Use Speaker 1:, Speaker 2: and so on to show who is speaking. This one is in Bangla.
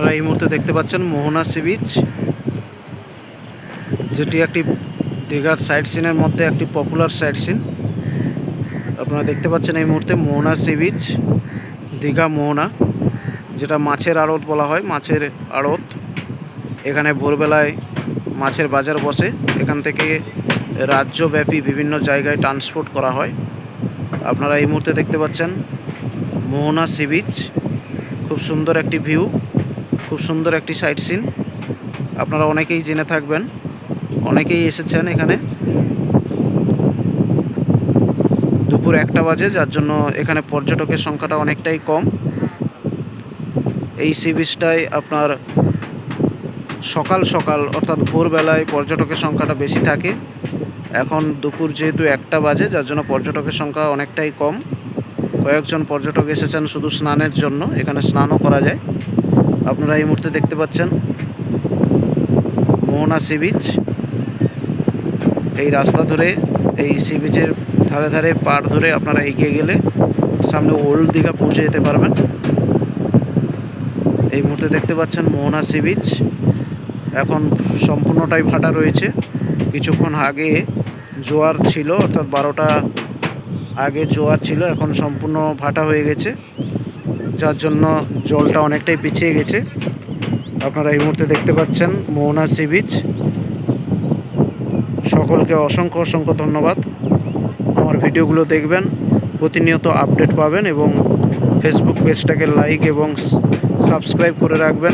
Speaker 1: আপনারা এই মুহূর্তে দেখতে পাচ্ছেন মোহনা সি বিচ, যেটি একটি দীঘার সাইট সিনের মধ্যে একটি পপুলার সাইট সিন। আপনারা দেখতে পাচ্ছেন এই মুহূর্তে মোহনা সি বিচ, দীঘা মোহনা, যেটা মাছের আড়ত বলা হয়, মাছের আড়ত। এখানে ভোরবেলায় মাছের বাজার বসে, এখান থেকে রাজ্যব্যাপী বিভিন্ন জায়গায় ট্রান্সপোর্ট করা হয়। আপনারা এই মুহূর্তে দেখতে পাচ্ছেন মোহনা সি বিচ, খুব সুন্দর একটি ভিউ, খুব সুন্দর একটি সাইট সিন। আপনারা অনেকেই জেনে থাকবেন, অনেকেই এসেছেন এখানে। দুপুর 1টা বাজে, যার জন্য এখানে পর্যটকের সংখ্যাটা অনেকটাই কম। এই সি বিচটায় আপনার সকাল সকাল অর্থাৎ ভোরবেলায় পর্যটকের সংখ্যাটা বেশি থাকে। এখন দুপুর যেহেতু 1টা বাজে, যার জন্য পর্যটকের সংখ্যা অনেকটাই কম। কয়েকজন পর্যটক এসেছেন শুধু স্নানের জন্য, এখানে স্নানও করা যায়। আপনারা এই মুহূর্তে দেখতে পাচ্ছেন মোহনা সি বিচ। এই রাস্তা ধরে, এই সি বিচের ধারে ধারে পাড় ধরে আপনারা এগিয়ে গেলে সামনে ওল্ড দীঘা পৌঁছে যেতে পারবেন। এই মুহূর্তে দেখতে পাচ্ছেন মোহনা সি বিচ এখন সম্পূর্ণটাই ভাটা রয়েছে। কিছুক্ষণ আগে জোয়ার ছিল, অর্থাৎ 12টা আগে জোয়ার ছিল, এখন সম্পূর্ণ ভাটা হয়ে গেছে, যার জন্য জলটা অনেকটাই পিছিয়ে গেছে। আপনারা এই মুহূর্তে দেখতে পাচ্ছেন মোহনা সি বিচ। সকলকে অসংখ্য অসংখ্য ধন্যবাদ। আমার ভিডিওগুলো দেখবেন, প্রতিনিয়ত আপডেট পাবেন এবং ফেসবুক পেজটাকে লাইক এবং সাবস্ক্রাইব করে রাখবেন।